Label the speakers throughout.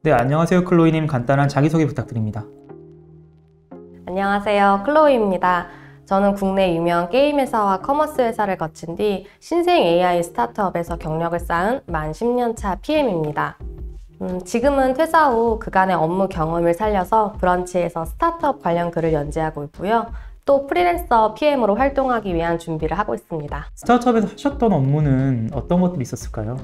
Speaker 1: 네, 안녕하세요. 클로이님. 간단한 자기소개 부탁드립니다.
Speaker 2: 안녕하세요. 클로이입니다. 저는 국내 유명 게임 회사와 커머스 회사를 거친 뒤 신생 AI 스타트업에서 경력을 쌓은 만 10년 차 PM입니다. 지금은 퇴사 후 그간의 업무 경험을 살려서 브런치에서 스타트업 관련 글을 연재하고 있고요. 또 프리랜서 PM으로 활동하기 위한 준비를 하고 있습니다.
Speaker 1: 스타트업에서 하셨던 업무는 어떤 것들이 있었을까요?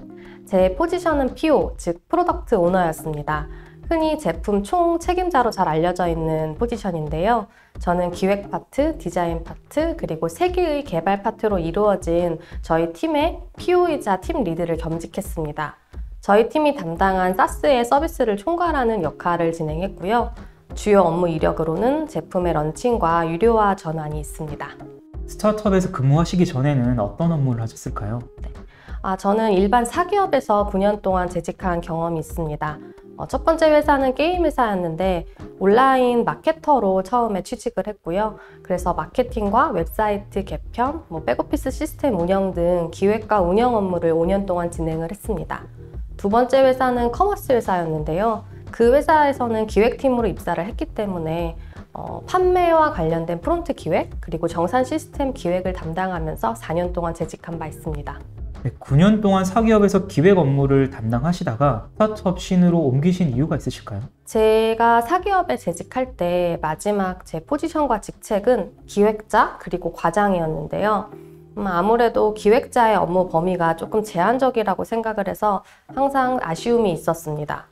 Speaker 2: 제 포지션은 PO, 즉 프로덕트 오너였습니다. 흔히 제품 총 책임자로 잘 알려져 있는 포지션인데요. 저는 기획 파트, 디자인 파트, 그리고 3개의 개발 파트로 이루어진 저희 팀의 PO이자 팀 리드를 겸직했습니다. 저희 팀이 담당한 사스의 서비스를 총괄하는 역할을 진행했고요. 주요 업무 이력으로는 제품의 런칭과 유료화 전환이 있습니다.
Speaker 1: 스타트업에서 근무하시기 전에는 어떤 업무를 하셨을까요?
Speaker 2: 저는 일반 사기업에서 9년 동안 재직한 경험이 있습니다. 첫 번째 회사는 게임 회사였는데 온라인 마케터로 처음에 취직을 했고요. 그래서 마케팅과 웹사이트 개편, 백오피스 시스템 운영 등 기획과 운영 업무를 5년 동안 진행을 했습니다. 두 번째 회사는 커머스 회사였는데요. 그 회사에서는 기획팀으로 입사를 했기 때문에 판매와 관련된 프론트 기획, 그리고 정산 시스템 기획을 담당하면서 4년 동안 재직한 바 있습니다.
Speaker 1: 네, 9년 동안 사기업에서 기획 업무를 담당하시다가 스타트업 씬으로 옮기신 이유가 있으실까요?
Speaker 2: 제가 사기업에 재직할 때 마지막 제 포지션과 직책은 기획자 그리고 과장이었는데요. 아무래도 기획자의 업무 범위가 조금 제한적이라고 생각을 해서 항상 아쉬움이 있었습니다.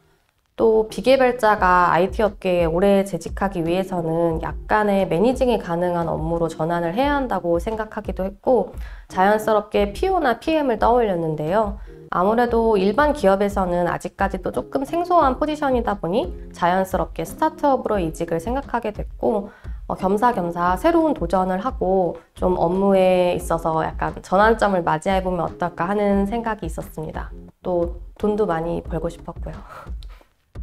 Speaker 2: 또 비개발자가 IT 업계에 오래 재직하기 위해서는 약간의 매니징이 가능한 업무로 전환을 해야 한다고 생각하기도 했고 자연스럽게 PO나 PM을 떠올렸는데요. 아무래도 일반 기업에서는 아직까지도 조금 생소한 포지션이다 보니 자연스럽게 스타트업으로 이직을 생각하게 됐고 겸사겸사 새로운 도전을 하고 좀 업무에 있어서 약간 전환점을 맞이해보면 어떨까 하는 생각이 있었습니다. 또 돈도 많이 벌고 싶었고요.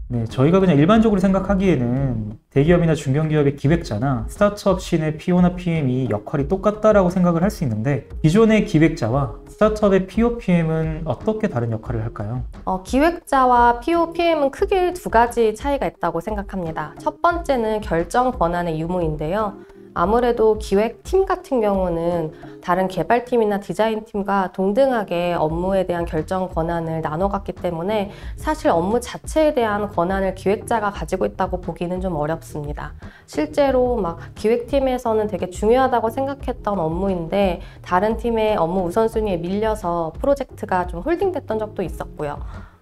Speaker 1: 네, 저희가 그냥 일반적으로 생각하기에는 대기업이나 중견기업의 기획자나 스타트업 씬의 PO나 PM이 역할이 똑같다라고 생각을 할 수 있는데 기존의 기획자와 스타트업의 PO, PM은 어떻게 다른 역할을 할까요?
Speaker 2: 기획자와 PO, PM은 크게 두 가지 차이가 있다고 생각합니다. 첫 번째는 결정 권한의 유무인데요. 아무래도 기획팀 같은 경우는 다른 개발팀이나 디자인팀과 동등하게 업무에 대한 결정 권한을 나눠 갔기 때문에 사실 업무 자체에 대한 권한을 기획자가 가지고 있다고 보기는 좀 어렵습니다. 실제로 막 기획팀에서는 되게 중요하다고 생각했던 업무인데 다른 팀의 업무 우선순위에 밀려서 프로젝트가 좀 홀딩됐던 적도 있었고요.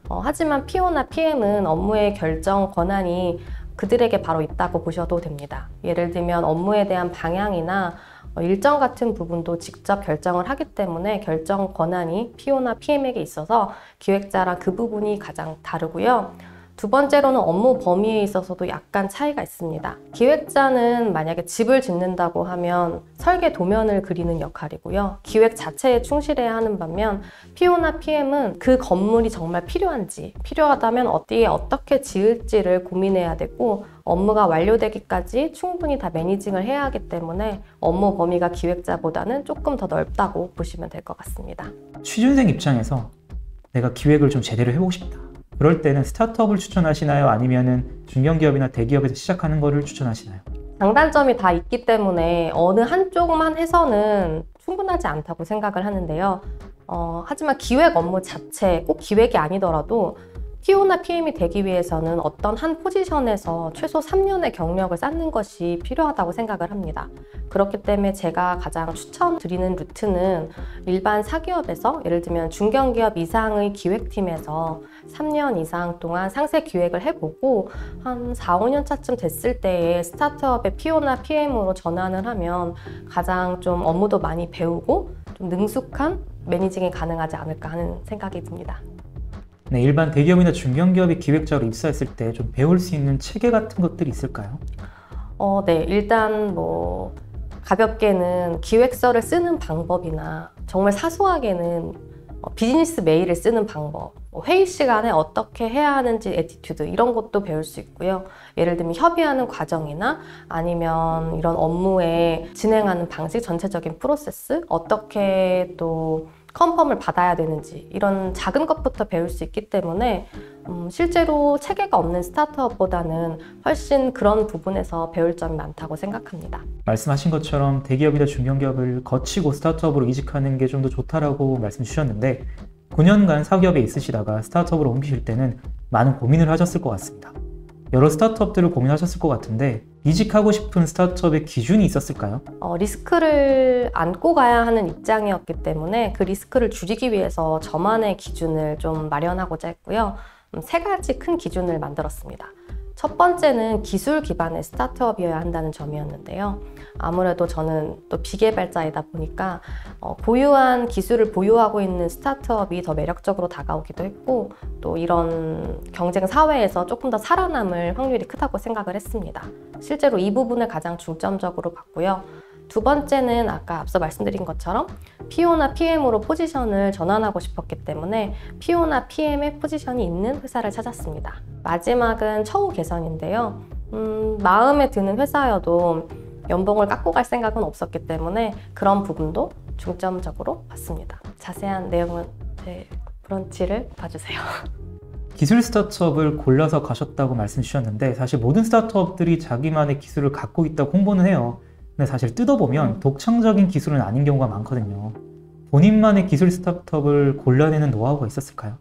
Speaker 2: 하지만 PO나 PM은 업무의 결정 권한이 그들에게 바로 있다고 보셔도 됩니다. 예를 들면 업무에 대한 방향이나 일정 같은 부분도 직접 결정을 하기 때문에 결정 권한이 PO나 PM에게 있어서 기획자랑 그 부분이 가장 다르고요. 두 번째로는 업무 범위에 있어서도 약간 차이가 있습니다. 기획자는 만약에 집을 짓는다고 하면 설계 도면을 그리는 역할이고요. 기획 자체에 충실해야 하는 반면 PO나 PM은 그 건물이 정말 필요한지, 필요하다면 어디에 어떻게 지을지를 고민해야 되고 업무가 완료되기까지 충분히 다 매니징을 해야 하기 때문에 업무 범위가 기획자보다는 조금 더 넓다고 보시면 될 것 같습니다.
Speaker 1: 취준생 입장에서 내가 기획을 좀 제대로 해보고 싶다. 그럴 때는 스타트업을 추천하시나요? 아니면은 중견기업이나 대기업에서 시작하는 거를 추천하시나요?
Speaker 2: 장단점이 다 있기 때문에 어느 한쪽만 해서는 충분하지 않다고 생각을 하는데요. 하지만 기획 업무 자체, 꼭 기획이 아니더라도 PO나 PM이 되기 위해서는 어떤 한 포지션에서 최소 3년의 경력을 쌓는 것이 필요하다고 생각을 합니다. 그렇기 때문에 제가 가장 추천드리는 루트는 일반 사기업에서 예를 들면 중견기업 이상의 기획팀에서 3년 이상 동안 상세 기획을 해보고 한 4, 5년 차쯤 됐을 때에 스타트업의 PO나 PM으로 전환을 하면 가장 좀 업무도 많이 배우고 좀 능숙한 매니징이 가능하지 않을까 하는 생각이 듭니다.
Speaker 1: 네, 일반 대기업이나 중견기업의 기획자로 입사했을 때 좀 배울 수 있는 체계 같은 것들이 있을까요?
Speaker 2: 네, 일단 가볍게는 기획서를 쓰는 방법이나 정말 사소하게는 비즈니스 메일을 쓰는 방법, 회의 시간에 어떻게 해야 하는지 애티튜드 이런 것도 배울 수 있고요. 예를 들면 협의하는 과정이나 아니면 이런 업무에 진행하는 방식, 전체적인 프로세스, 어떻게 또 컨펌을 받아야 되는지 이런 작은 것부터 배울 수 있기 때문에 실제로 체계가 없는 스타트업보다는 훨씬 그런 부분에서 배울 점이 많다고 생각합니다.
Speaker 1: 말씀하신 것처럼 대기업이나 중견기업을 거치고 스타트업으로 이직하는 게 좀 더 좋다라고 말씀 주셨는데 9년간 사기업에 있으시다가 스타트업으로 옮기실 때는 많은 고민을 하셨을 것 같습니다. 여러 스타트업들을 고민하셨을 것 같은데 이직하고 싶은 스타트업의 기준이 있었을까요?
Speaker 2: 리스크를 안고 가야 하는 입장이었기 때문에 그 리스크를 줄이기 위해서 저만의 기준을 좀 마련하고자 했고요. 3가지 큰 기준을 만들었습니다. 첫 번째는 기술 기반의 스타트업이어야 한다는 점이었는데요. 아무래도 저는 또 비개발자이다 보니까 보유한 기술을 보유하고 있는 스타트업이 더 매력적으로 다가오기도 했고 또 이런 경쟁 사회에서 조금 더 살아남을 확률이 크다고 생각을 했습니다. 실제로 이 부분을 가장 중점적으로 봤고요. 두 번째는 아까 앞서 말씀드린 것처럼 PO나 PM으로 포지션을 전환하고 싶었기 때문에 PO나 PM의 포지션이 있는 회사를 찾았습니다. 마지막은 처우 개선인데요. 마음에 드는 회사여도 연봉을 깎고 갈 생각은 없었기 때문에 그런 부분도 중점적으로 봤습니다. 자세한 내용은 제 브런치를 봐주세요.
Speaker 1: 기술 스타트업을 골라서 가셨다고 말씀 주셨는데 사실 모든 스타트업들이 자기만의 기술을 갖고 있다고 홍보는 해요. 근데 사실 뜯어보면 독창적인 기술은 아닌 경우가 많거든요. 본인만의 기술 스타트업을 골라내는 노하우가 있었을까요?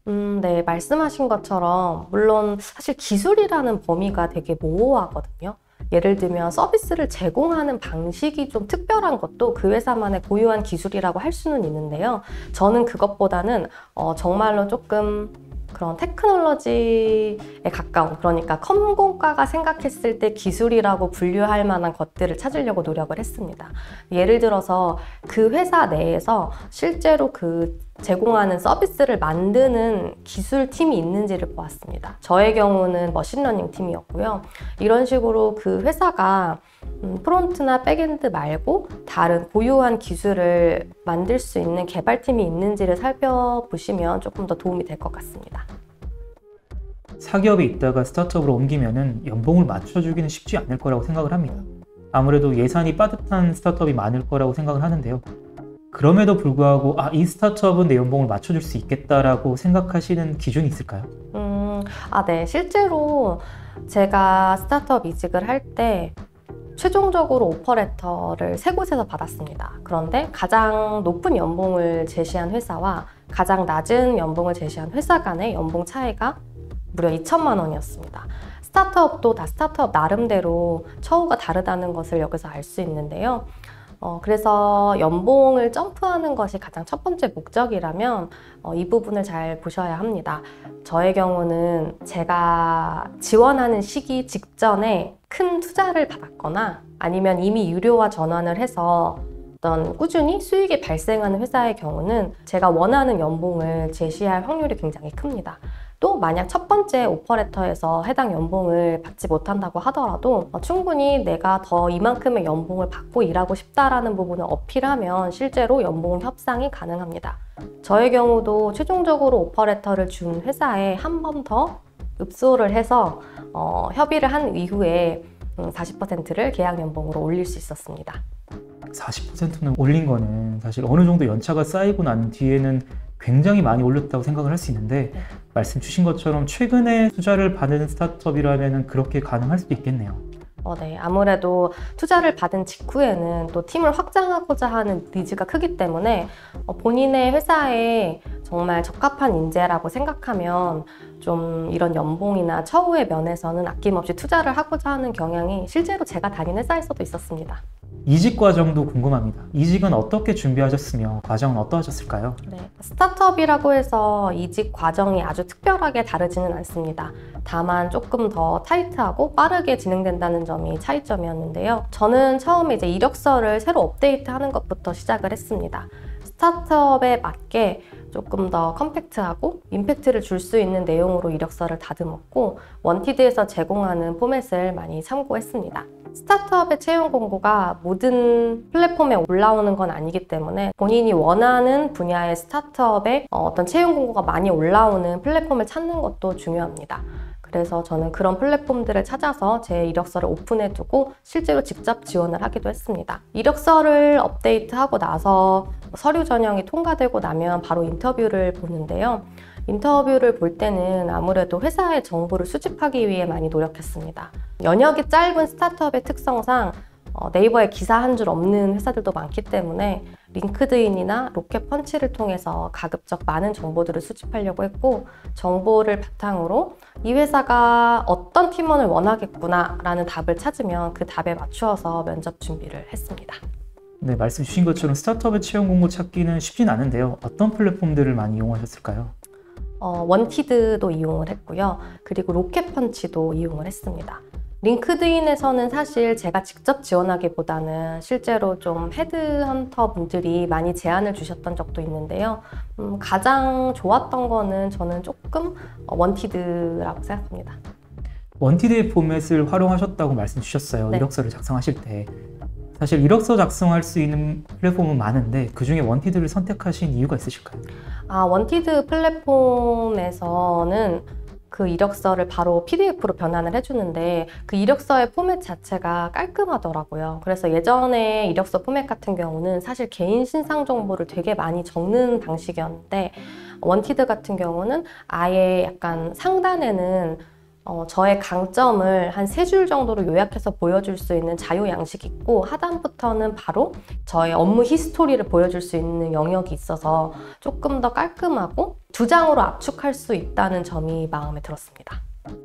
Speaker 2: 네, 말씀하신 것처럼 물론 사실 기술이라는 범위가 되게 모호하거든요. 예를 들면 서비스를 제공하는 방식이 좀 특별한 것도 그 회사만의 고유한 기술이라고 할 수는 있는데요. 저는 그것보다는 정말로 조금 그런 테크놀로지에 가까운, 그러니까 컴공과가 생각했을 때 기술이라고 분류할 만한 것들을 찾으려고 노력을 했습니다. 예를 들어서 그 회사 내에서 실제로 그 제공하는 서비스를 만드는 기술팀이 있는지를 보았습니다. 저의 경우는 머신러닝 팀이었고요. 이런 식으로 그 회사가 프론트나 백엔드 말고 다른 고유한 기술을 만들 수 있는 개발팀이 있는지를 살펴보시면 조금 더 도움이 될 것 같습니다.
Speaker 1: 사기업에 있다가 스타트업으로 옮기면은 연봉을 맞춰주기는 쉽지 않을 거라고 생각을 합니다. 아무래도 예산이 빠듯한 스타트업이 많을 거라고 생각을 하는데요. 그럼에도 불구하고 이 스타트업은 내 연봉을 맞춰줄 수 있겠다라고 생각하시는 기준이 있을까요?
Speaker 2: 네. 실제로 제가 스타트업 이직을 할 때 최종적으로 오퍼레터를 3곳에서 받았습니다. 그런데 가장 높은 연봉을 제시한 회사와 가장 낮은 연봉을 제시한 회사 간의 연봉 차이가 무려 2천만 원이었습니다. 스타트업도 다 스타트업 나름대로 처우가 다르다는 것을 여기서 알 수 있는데요. 그래서 연봉을 점프하는 것이 가장 첫 번째 목적이라면 이 부분을 잘 보셔야 합니다. 저의 경우는 제가 지원하는 시기 직전에 큰 투자를 받았거나 아니면 이미 유료화 전환을 해서 어떤 꾸준히 수익이 발생하는 회사의 경우는 제가 원하는 연봉을 제시할 확률이 굉장히 큽니다. 또 만약 첫 번째 오퍼레터에서 해당 연봉을 받지 못한다고 하더라도 충분히 내가 더 이만큼의 연봉을 받고 일하고 싶다라는 부분을 어필하면 실제로 연봉 협상이 가능합니다. 저의 경우도 최종적으로 오퍼레터를 준 회사에 한 번 더 읍소를 해서 협의를 한 이후에 40%를 계약 연봉으로 올릴 수 있었습니다.
Speaker 1: 40%는 올린 거는 사실 어느 정도 연차가 쌓이고 난 뒤에는 굉장히 많이 올렸다고 생각을 할 수 있는데
Speaker 2: 네.
Speaker 1: 말씀 주신 것처럼 최근에 투자를 받은 스타트업이라면 그렇게 가능할 수도 있겠네요.
Speaker 2: 네. 아무래도 투자를 받은 직후에는 또 팀을 확장하고자 하는 니즈가 크기 때문에 본인의 회사에 정말 적합한 인재라고 생각하면 좀 이런 연봉이나 처우의 면에서는 아낌없이 투자를 하고자 하는 경향이 실제로 제가 다닌 회사에서도 있었습니다.
Speaker 1: 이직 과정도 궁금합니다. 이직은 어떻게 준비하셨으며 과정은 어떠하셨을까요?
Speaker 2: 네, 스타트업이라고 해서 이직 과정이 아주 특별하게 다르지는 않습니다. 다만 조금 더 타이트하고 빠르게 진행된다는 점이 차이점이었는데요. 저는 처음에 이제 이력서를 새로 업데이트하는 것부터 시작을 했습니다. 스타트업에 맞게 조금 더 컴팩트하고 임팩트를 줄 수 있는 내용으로 이력서를 다듬었고 원티드에서 제공하는 포맷을 많이 참고했습니다. 스타트업의 채용 공고가 모든 플랫폼에 올라오는 건 아니기 때문에 본인이 원하는 분야의 스타트업에 어떤 채용 공고가 많이 올라오는 플랫폼을 찾는 것도 중요합니다. 그래서 저는 그런 플랫폼들을 찾아서 제 이력서를 오픈해 두고 실제로 직접 지원을 하기도 했습니다. 이력서를 업데이트하고 나서 서류 전형이 통과되고 나면 바로 인터뷰를 보는데요. 인터뷰를 볼 때는 아무래도 회사의 정보를 수집하기 위해 많이 노력했습니다. 연역이 짧은 스타트업의 특성상 네이버에 기사 한 줄 없는 회사들도 많기 때문에 링크드인이나 로켓펀치를 통해서 가급적 많은 정보들을 수집하려고 했고, 정보를 바탕으로 이 회사가 어떤 팀원을 원하겠구나 라는 답을 찾으면 그 답에 맞추어서 면접 준비를 했습니다.
Speaker 1: 네, 말씀 주신 것처럼 스타트업의 채용 공고 찾기는 쉽진 않은데요. 어떤 플랫폼들을 많이 이용하셨을까요?
Speaker 2: 원티드도 이용을 했고요. 그리고 로켓펀치도 이용을 했습니다. 링크드인에서는 사실 제가 직접 지원하기보다는 실제로 좀 헤드헌터 분들이 많이 제안을 주셨던 적도 있는데요. 가장 좋았던 거는 저는 조금 원티드라고 생각합니다.
Speaker 1: 원티드의 포맷을 활용하셨다고 말씀 주셨어요.
Speaker 2: 네.
Speaker 1: 이력서를 작성하실 때. 사실 이력서 작성할 수 있는 플랫폼은 많은데 그중에 원티드를 선택하신 이유가 있으실까요?
Speaker 2: 원티드 플랫폼에서는 그 이력서를 바로 PDF로 변환을 해주는데 그 이력서의 포맷 자체가 깔끔하더라고요. 그래서 예전에 이력서 포맷 같은 경우는 사실 개인 신상 정보를 되게 많이 적는 방식이었는데, 원티드 같은 경우는 아예 약간 상단에는 저의 강점을 한 3줄 정도로 요약해서 보여줄 수 있는 자유 양식이 있고, 하단부터는 바로 저의 업무 히스토리를 보여줄 수 있는 영역이 있어서 조금 더 깔끔하고 2장으로 압축할 수 있다는 점이 마음에 들었습니다.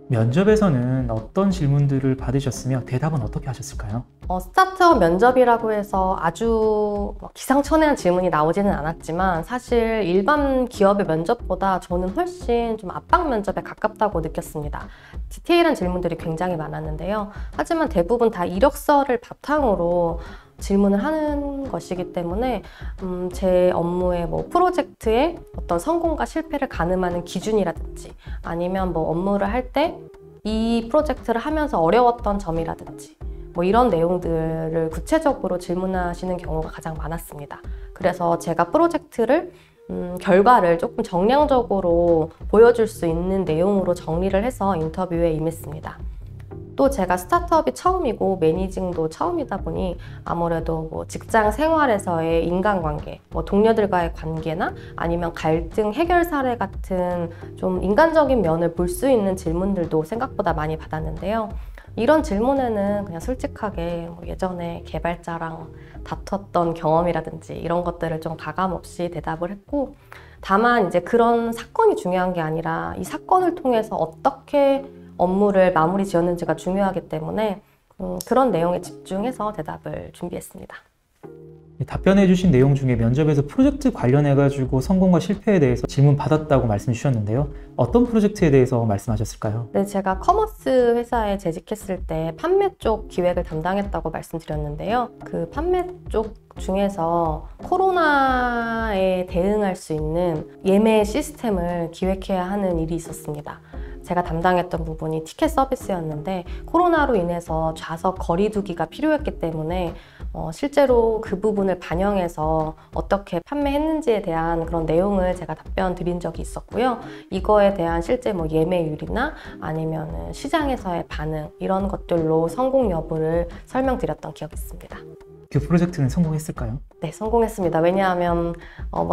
Speaker 1: 면접에서는 어떤 질문들을 받으셨으며 대답은 어떻게 하셨을까요?
Speaker 2: 스타트업 면접이라고 해서 아주 기상천외한 질문이 나오지는 않았지만, 사실 일반 기업의 면접보다 저는 훨씬 좀 압박 면접에 가깝다고 느꼈습니다. 디테일한 질문들이 굉장히 많았는데요. 하지만 대부분 다 이력서를 바탕으로 질문을 하는 것이기 때문에 제 업무의 프로젝트의 어떤 성공과 실패를 가늠하는 기준이라든지, 아니면 업무를 할 때 이 프로젝트를 하면서 어려웠던 점이라든지 이런 내용들을 구체적으로 질문하시는 경우가 가장 많았습니다. 그래서 제가 프로젝트를 결과를 조금 정량적으로 보여줄 수 있는 내용으로 정리를 해서 인터뷰에 임했습니다. 또 제가 스타트업이 처음이고 매니징도 처음이다 보니 아무래도 직장 생활에서의 인간관계, 동료들과의 관계나 아니면 갈등 해결 사례 같은 좀 인간적인 면을 볼 수 있는 질문들도 생각보다 많이 받았는데요. 이런 질문에는 그냥 솔직하게 예전에 개발자랑 다퉜던 경험이라든지 이런 것들을 좀 가감없이 대답을 했고, 다만 이제 그런 사건이 중요한 게 아니라 이 사건을 통해서 어떻게 업무를 마무리 지었는지가 중요하기 때문에 그런 내용에 집중해서 대답을 준비했습니다.
Speaker 1: 답변해 주신 내용 중에 면접에서 프로젝트 관련해가지고 성공과 실패에 대해서 질문 받았다고 말씀 주셨는데요. 어떤 프로젝트에 대해서 말씀하셨을까요?
Speaker 2: 네, 제가 커머스 회사에 재직했을 때 판매 쪽 기획을 담당했다고 말씀드렸는데요. 그 판매 쪽 중에서 코로나에 대응할 수 있는 예매 시스템을 기획해야 하는 일이 있었습니다. 제가 담당했던 부분이 티켓 서비스였는데, 코로나로 인해서 좌석 거리두기가 필요했기 때문에 실제로 그 부분을 반영해서 어떻게 판매했는지에 대한 그런 내용을 제가 답변 드린 적이 있었고요. 이거에 대한 실제 예매율이나 아니면 시장에서의 반응, 이런 것들로 성공 여부를 설명드렸던 기억이 있습니다.
Speaker 1: 그 프로젝트는 성공했을까요?
Speaker 2: 네, 성공했습니다. 왜냐하면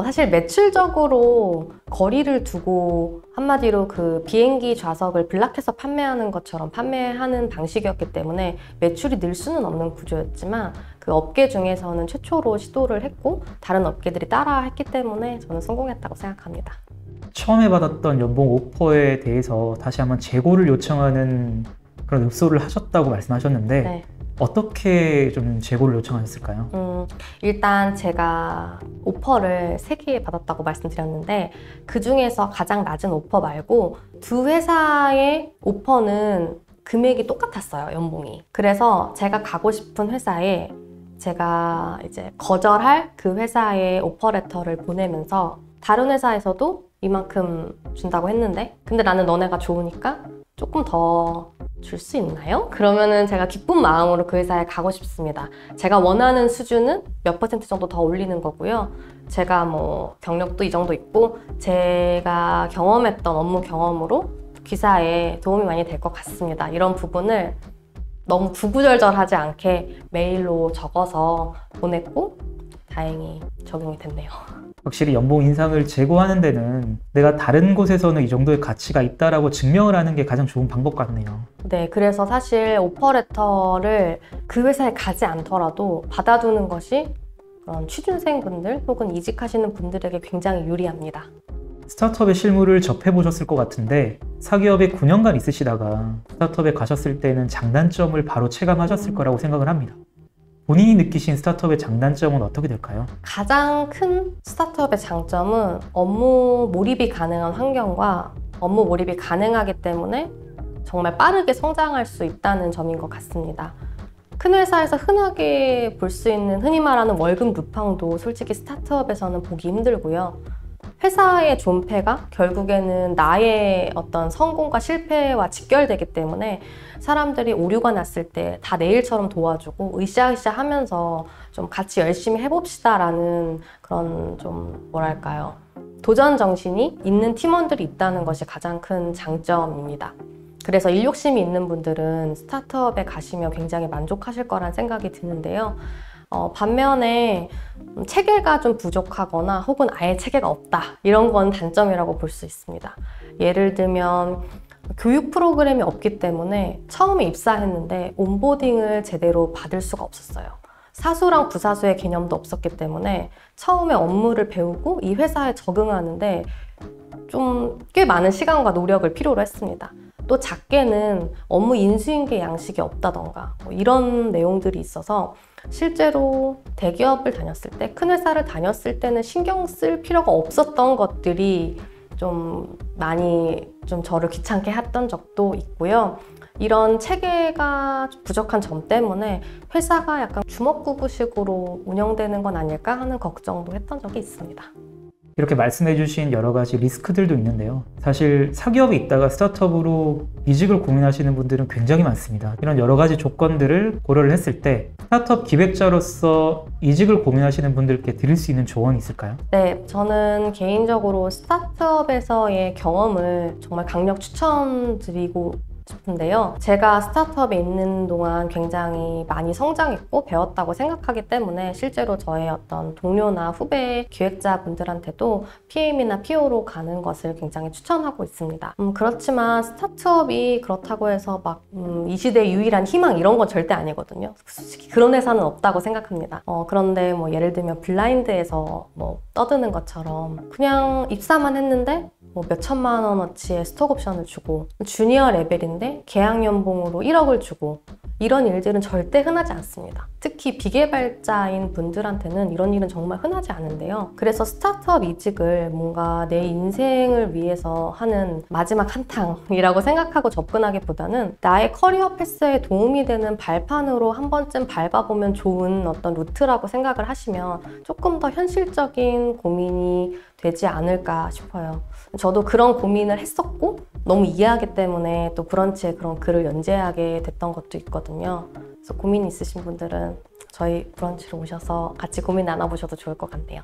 Speaker 2: 사실 매출적으로 거리를 두고 한마디로 그 비행기 좌석을 블락해서 판매하는 것처럼 판매하는 방식이었기 때문에 매출이 늘 수는 없는 구조였지만, 그 업계 중에서는 최초로 시도를 했고 다른 업계들이 따라 했기 때문에 저는 성공했다고 생각합니다.
Speaker 1: 처음에 받았던 연봉 오퍼에 대해서 다시 한번 재고를 요청하는 그런 읍소를 하셨다고 말씀하셨는데,
Speaker 2: 네.
Speaker 1: 어떻게 좀 재고를 요청하셨을까요?
Speaker 2: 일단 제가 오퍼를 3개 받았다고 말씀드렸는데, 그 중에서 가장 낮은 오퍼 말고 두 회사의 오퍼는 금액이 똑같았어요, 연봉이. 그래서 제가 가고 싶은 회사에 제가 이제 거절할 그 회사의 오퍼레터를 보내면서, 다른 회사에서도 이만큼 준다고 했는데 근데 나는 너네가 좋으니까 조금 더 줄 수 있나요? 그러면은 제가 기쁜 마음으로 그 회사에 가고 싶습니다. 제가 원하는 수준은 몇 % 정도 더 올리는 거고요. 제가 경력도 이 정도 있고 제가 경험했던 업무 경험으로 귀사에 도움이 많이 될 것 같습니다. 이런 부분을 너무 구구절절하지 않게 메일로 적어서 보냈고 다행히 적용이 됐네요.
Speaker 1: 확실히 연봉 인상을 제고하는 데는 내가 다른 곳에서는 이 정도의 가치가 있다라고 증명을 하는 게 가장 좋은 방법 같네요.
Speaker 2: 네, 그래서 사실 오퍼레터를 그 회사에 가지 않더라도 받아두는 것이 그런 취준생분들 혹은 이직하시는 분들에게 굉장히 유리합니다.
Speaker 1: 스타트업의 실무를 접해보셨을 것 같은데 사기업에 9년간 있으시다가 스타트업에 가셨을 때는 장단점을 바로 체감하셨을 거라고 생각을 합니다. 본인이 느끼신 스타트업의 장단점은 어떻게 될까요?
Speaker 2: 가장 큰 스타트업의 장점은 업무 몰입이 가능한 환경과 업무 몰입이 가능하기 때문에 정말 빠르게 성장할 수 있다는 점인 것 같습니다. 큰 회사에서 흔하게 볼 수 있는 흔히 말하는 월급 루팡도 솔직히 스타트업에서는 보기 힘들고요. 회사의 존폐가 결국에는 나의 어떤 성공과 실패와 직결되기 때문에 사람들이 오류가 났을 때 다 내 일처럼 도와주고 으쌰으쌰 하면서 좀 같이 열심히 해봅시다라는 그런 좀 뭐랄까요. 도전 정신이 있는 팀원들이 있다는 것이 가장 큰 장점입니다. 그래서 일 욕심이 있는 분들은 스타트업에 가시면 굉장히 만족하실 거란 생각이 드는데요. 반면에 체계가 좀 부족하거나 혹은 아예 체계가 없다 이런 건 단점이라고 볼 수 있습니다. 예를 들면 교육 프로그램이 없기 때문에 처음에 입사했는데 온보딩을 제대로 받을 수가 없었어요. 사수랑 부사수의 개념도 없었기 때문에 처음에 업무를 배우고 이 회사에 적응하는데 좀 꽤 많은 시간과 노력을 필요로 했습니다. 또 작게는 업무 인수인계 양식이 없다던가 뭐 이런 내용들이 있어서 실제로 대기업을 다녔을 때, 큰 회사를 다녔을 때는 신경 쓸 필요가 없었던 것들이 좀 많이 좀 저를 귀찮게 했던 적도 있고요. 이런 체계가 부족한 점 때문에 회사가 약간 주먹구구식으로 운영되는 건 아닐까 하는 걱정도 했던 적이 있습니다.
Speaker 1: 이렇게 말씀해주신 여러 가지 리스크들도 있는데요. 사실 사기업에 있다가 스타트업으로 이직을 고민하시는 분들은 굉장히 많습니다. 이런 여러 가지 조건들을 고려를 했을 때 스타트업 기획자로서 이직을 고민하시는 분들께 드릴 수 있는 조언이 있을까요?
Speaker 2: 네, 저는 개인적으로 스타트업에서의 경험을 정말 강력 추천드리고 싶은데요. 제가 스타트업에 있는 동안 굉장히 많이 성장했고 배웠다고 생각하기 때문에 실제로 저의 어떤 동료나 후배 기획자분들한테도 PM이나 PO로 가는 것을 굉장히 추천하고 있습니다. 그렇지만 스타트업이 그렇다고 해서 막 이 시대의 유일한 희망 이런 건 절대 아니거든요. 솔직히 그런 회사는 없다고 생각합니다. 그런데 뭐 예를 들면 블라인드에서 뭐 떠드는 것처럼 그냥 입사만 했는데 뭐 몇천만 원어치의 스톡옵션을 주고 주니어 레벨인데 계약 연봉으로 1억을 주고 이런 일들은 절대 흔하지 않습니다. 특히 비개발자인 분들한테는 이런 일은 정말 흔하지 않은데요. 그래서 스타트업 이직을 뭔가 내 인생을 위해서 하는 마지막 한탕이라고 생각하고 접근하기보다는 나의 커리어 패스에 도움이 되는 발판으로 한 번쯤 밟아보면 좋은 어떤 루트라고 생각을 하시면 조금 더 현실적인 고민이 되지 않을까 싶어요. 저도 그런 고민을 했었고 너무 이해하기 때문에 또 브런치에 그런 글을 연재하게 됐던 것도 있거든요. 그래서 고민 있으신 분들은 저희 브런치로 오셔서 같이 고민 나눠보셔도 좋을 것 같네요.